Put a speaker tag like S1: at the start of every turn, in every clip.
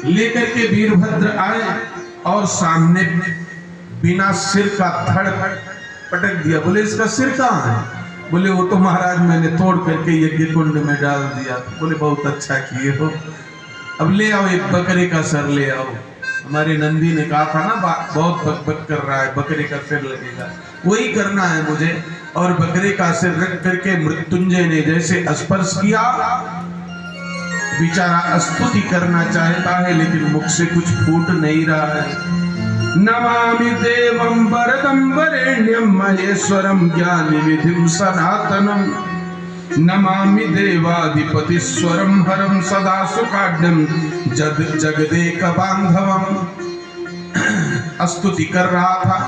S1: लेकर के वीरभद्र आए और सामने बिना सिर का धड़ पटक दिया। बोले इसका सिर कहाँ है? बोले वो तो महाराज मैंने तोड़ करके यज्ञ कुंड में डाल दिया। बोले बहुत अच्छा किए हो, अब ले आओ एक बकरे का सर ले आओ। हमारे नंदी ने कहा था ना बहुत बक बक कर रहा है, बकरे का सिर लगेगा, वही करना है मुझे। और बकरे का सिर रख करके मृत्युंजय ने जैसे स्पर्श किया, बेचारा स्तुति करना चाहता है लेकिन मुख से कुछ फूट नहीं रहा है। नमामि देवं वरदं वरेण्यं महेश्वरं ज्ञाननिधिं सनातनं, नमामि देवाधिपतिस्वरं हरं सदा सुखाढ्यं जगदेक बांधवं। स्तुति कर रहा था,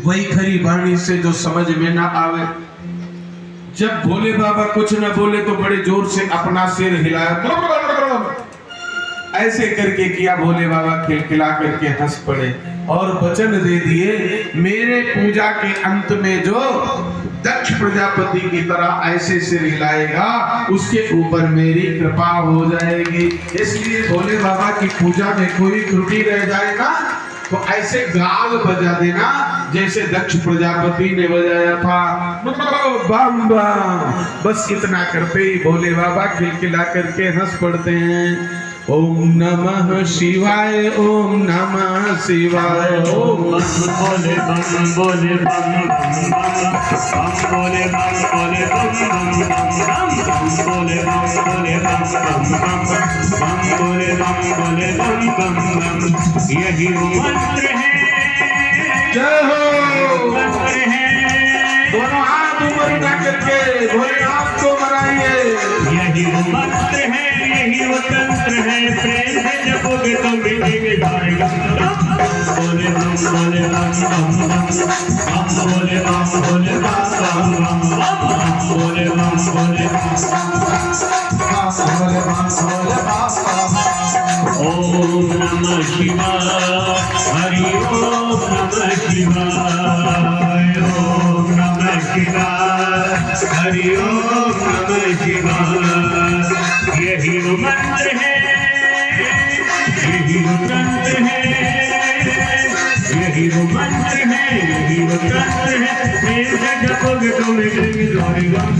S1: वही खरी वाणी से जो समझ में ना आवे। जब भोले बाबा कुछ न बोले तो बड़े जोर से अपना सिर हिलाया, ऐसे करके किया। भोले बाबा खिलखिला करके हंस पड़े और वचन दे दिए, मेरे पूजा के अंत में जो दक्ष प्रजापति की तरह ऐसे सिर हिलाएगा उसके ऊपर मेरी कृपा हो जाएगी। इसलिए भोले बाबा की पूजा में कोई त्रुटि रह जाए ना तो ऐसे गाल बजा देना जैसे दक्ष प्रजापति ने बजाया था, बम बम। बस इतना करते ही भोले बाबा खिलखिला करके हंस पड़ते हैं। ओम नमः शिवाय, ओम नमः शिवाय, ओम
S2: बोले बम बोले बम बम बोले बम बोले बम बम बोले बम बोले बम बम बोले बम बोले बम बम। यही मंत्र है,
S1: जय हो।
S2: मंत्र है।
S1: दोनों हाथ ऊपर उठा करके भोलेनाथ को मनाइए।
S2: यही मंत्र है, यही वो तंत्र है, प्रेम से जपोगे तो मिलेंगे सारे गम। बोले बम बोले बम बम बम बोले बम बोले बम बम बम बोले बम बोले ओम नमः शिवाय, हरि ओम नमः शिवाय, ओम नमः शिवाय, हरि ओम नमः शिवाय। यही वो मंत्र है, यही वो तंत्र है, यही वो मंत्र है, यही वो तंत्र है, प्रेम से जपोगे तो मिलेंगे सारे गम।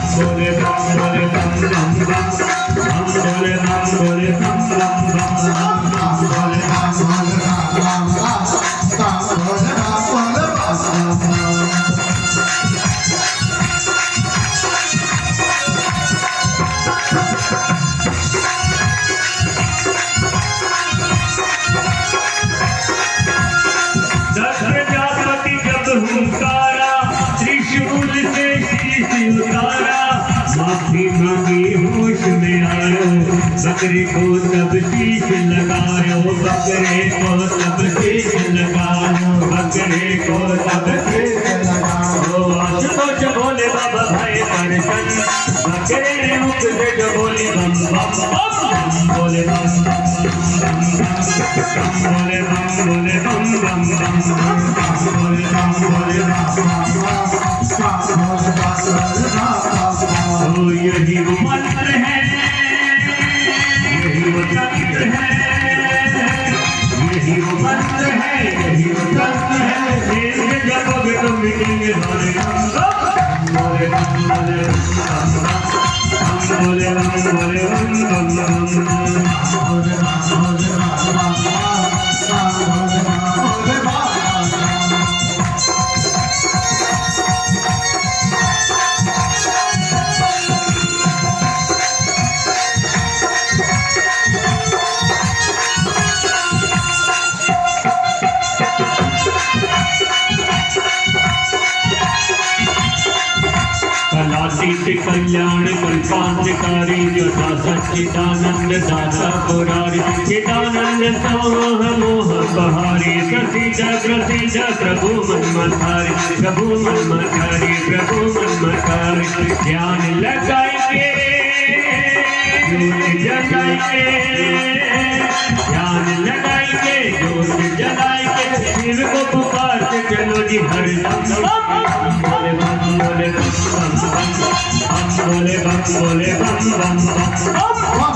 S2: बोले बम बोले बम बम बम बोले बम बोले बम बम बम बोले बम बोले हुंकारा, त्रिशूल से शीश उतारा, माफी मांगी होश में आयो, बकरे को सब शीश लगायो, बकरे को सब शीश लगायो, बकरे को सब शीश लगायो। आशुतोष बोले बाबा भाई दर्शन, बकरे मुख से जो बोली बम बम बम बोले बम बोले बम बोले बम बम बम बोले बम बोले ओ यही वो मंत्र है, यही वो तंत्र है, यही वो मंत्र है, यही वो तंत्र है, प्रेम से जपोगे तो मिलेंगे सारे गम। बोले बम बोले बम बोले बम बोले बम कलातीत कल्याण कल्पांतकारी, यथा सच्चिदानंद दाता पुरारी, चिदानंद सोह मोह बहारी, प्रसिद्ध प्रसिद्ध प्रभु मनमथारी, प्रभु मनमथारी, प्रभु मनमथारी। ध्यान लगाएंगे ज्योत जगाएंगे, ध्यान लगाएंगे ज्योत जगाएंगे, शिव को पुकारते चलो जी हरदम। बोले बम बोले बम बम बोले बम बोले बम बम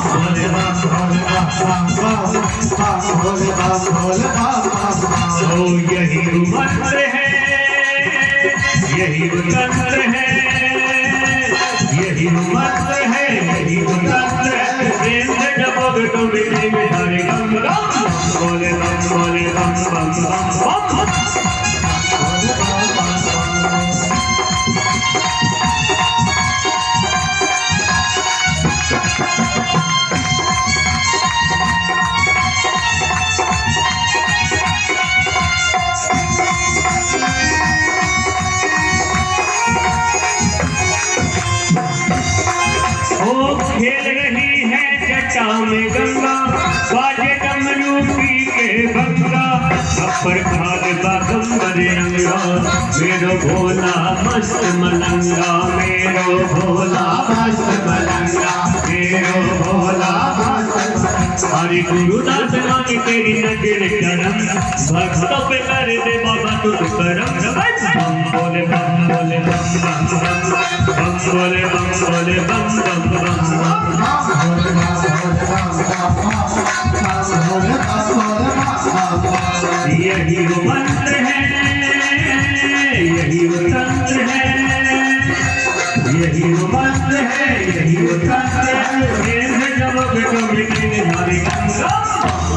S2: बोले बम बोले बम ओ यही मंत्र है, यही तंत्र है, यही मंत्र है, यही तंत्र है। प्रेम से जपोगे तो मिटेंगे सारे गम गम। बोले बम बोले बम बम बम बम। खेल रही है जटा में गंगा, बाजे डमरू पी के भंगा। अपर खाद बागंबर रंगा, मेरो भोला मस्त मलंगा, मेरो भोला मस्त मलंगा, मेरो भोला मस्त। हरि गुरुदास मांगे तेरी नजर करम, भक्तों पे कर दे बाबा तू करम। बम बोले बम बोले बम बम बम, बम बोले बम बोले बम बम बम। यही वो मंत्र है, यही वो तंत्र है, यही वो मंत्र है, यही वो तंत्र है। प्रेम से जपोगे तो मिटेंगे सारे गम गम।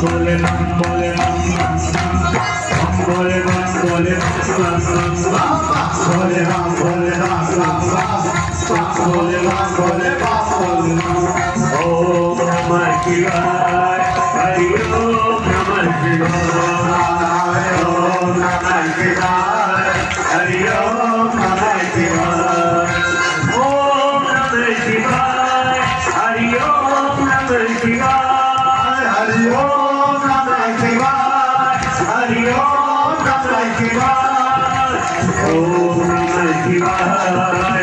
S2: बोले बम बोले बम बम बम, बोले बम बोले बम बम बम, बोले बम बोले बम बम बम, बोले बम बोले बम बोले बम। ओम नमः शिवाय, हरि ओम नमः शिवाय, ओम नमः शिवाय, हरि ओम नमः शिवाय, ओम नमः शिवाय, हरि ओम नमः शिवाय, हरि ओम नमः शिवाय, हरि ओम नमः शिवाय, ओम नमः शिवाय,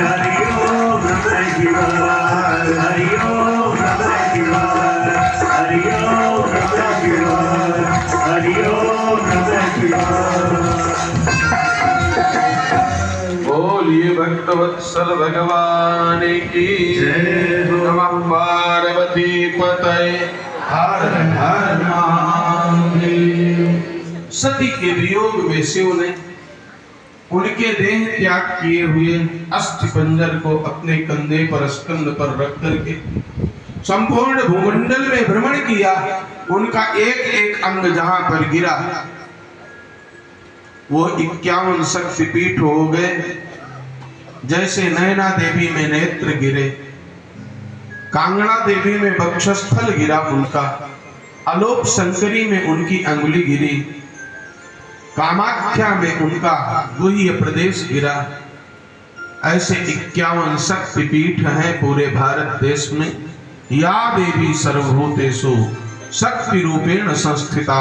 S2: हरि ओम नमः शिवाय, हरि ओम नमः शिवाय, हरि ओम नमः शिवाय, हरि ओम नमः शिवाय।
S1: बोलिए भक्तवत्सल भगवान की
S2: जय हो।
S1: नमः पार्वती पतये हर हर महादेव। सती के वियोग में शिव ने उनके देह त्याग किए हुए अस्थि पंजर को अपने कंधे पर स्कंद पर रख करके संपूर्ण भूमंडल में भ्रमण किया। उनका एक एक अंग जहां पर गिरा वो 51 शक्तिपीठ हो गए। जैसे नैना देवी में नेत्र गिरे, कांगड़ा देवी में वक्षस्थल गिरा उनका, आलोक शंकरी में उनकी अंगुली गिरी, कामाख्या में उनका गुह्य प्रदेश गिरा। ऐसे 51 शक्तिपीठ हैं पूरे भारत देश में। या देवी सर्वभूतेषु शक्ति रूपेण संस्थिता,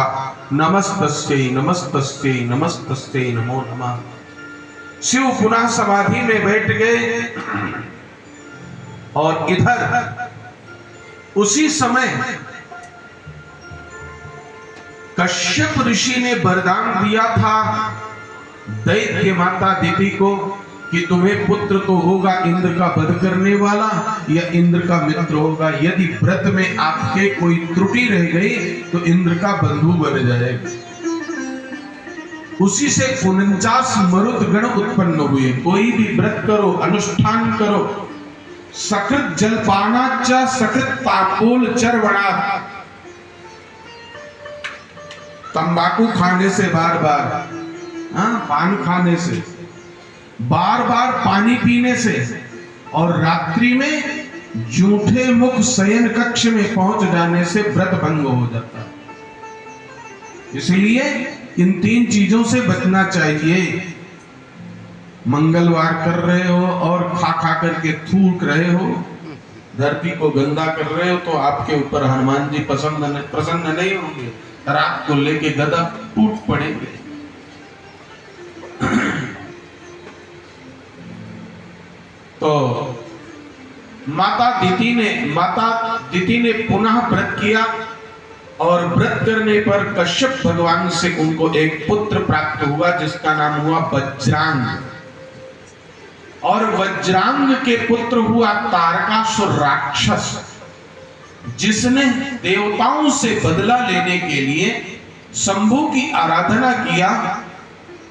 S1: नमस्तस्यै नमस्तस्यै नमस्तस्यै नमो नमः। शिव पुनः समाधि में बैठ गए और इधर उसी समय कश्यप ऋषि ने वरदान दिया था दैत्य माता दिति को कि तुम्हें पुत्र तो होगा इंद्र का वध करने वाला या इंद्र का मित्र होगा। यदि व्रत में आपके कोई त्रुटि रह गई तो इंद्र का बंधु बन जाएगा। उसी से 49 मरुत गण उत्पन्न हुए। कोई भी व्रत करो, अनुष्ठान करो, सकृत जलपानाच सकृत तांबूल चर्वणा, तंबाकू खाने से बार बार, पान खाने से, बार बार पानी पीने से और रात्रि में जूठे मुख शयन कक्ष में पहुंच जाने से व्रत भंग हो जाता है। इसलिए इन 3 चीजों से बचना चाहिए। मंगलवार कर रहे हो और खा खा करके थूक रहे हो, धरती को गंदा कर रहे हो, तो आपके ऊपर हनुमान जी प्रसन्न नहीं होंगे। रात को लेके गदा टूट पड़ेंगे। तो माता दिति ने पुनः व्रत किया और व्रत करने पर कश्यप भगवान से उनको एक पुत्र प्राप्त हुआ जिसका नाम हुआ वज्रांग। और वज्रांग के पुत्र हुआ तारकासुर राक्षस। जिसने देवताओं से बदला लेने के लिए शंभु की आराधना किया,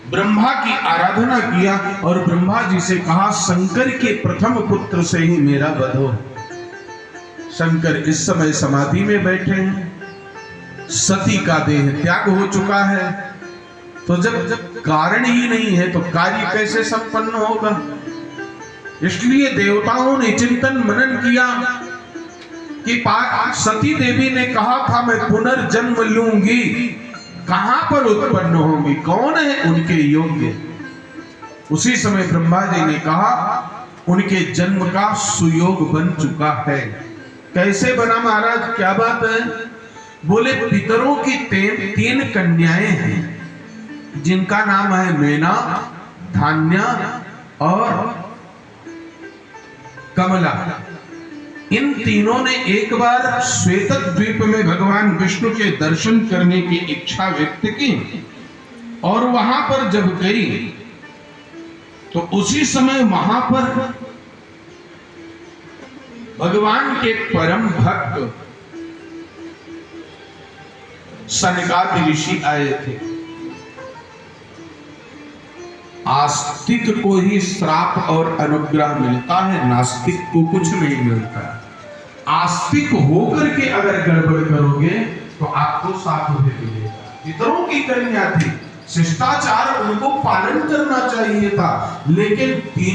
S1: ब्रह्मा की आराधना किया और ब्रह्मा जी से कहा शंकर के प्रथम पुत्र से ही मेरा वध हो। शंकर इस समय समाधि में बैठे हैं, सती का देह त्याग हो चुका है, तो जब कारण ही नहीं है तो कार्य कैसे संपन्न होगा। इसलिए देवताओं ने चिंतन मनन किया कि सती देवी ने कहा था मैं पुनर्जन्म लूंगी, कहां पर उत्पन्न होंगी, कौन है उनके योग्य। उसी समय ब्रह्मा जी ने कहा उनके जन्म का सुयोग बन चुका है। कैसे बना महाराज, क्या बात है? बोले पितरों की तीन कन्याएं हैं जिनका नाम है मैना, धान्या और कमला। इन तीनों ने एक बार श्वेत द्वीप में भगवान विष्णु के दर्शन करने की इच्छा व्यक्त की और वहां पर जब गई तो उसी समय वहां पर भगवान के परम भक्त सनकादिक ऋषि आए थे। आस्तिक को ही श्राप और अनुग्रह मिलता है, नास्तिक को कुछ नहीं मिलता। आस्तिक होकर के अगर गड़बड़ करोगे तो आपको साथ में मिलेगा। पितरों की कन्या थी, शिष्टाचार उनको पालन करना चाहिए था, लेकिन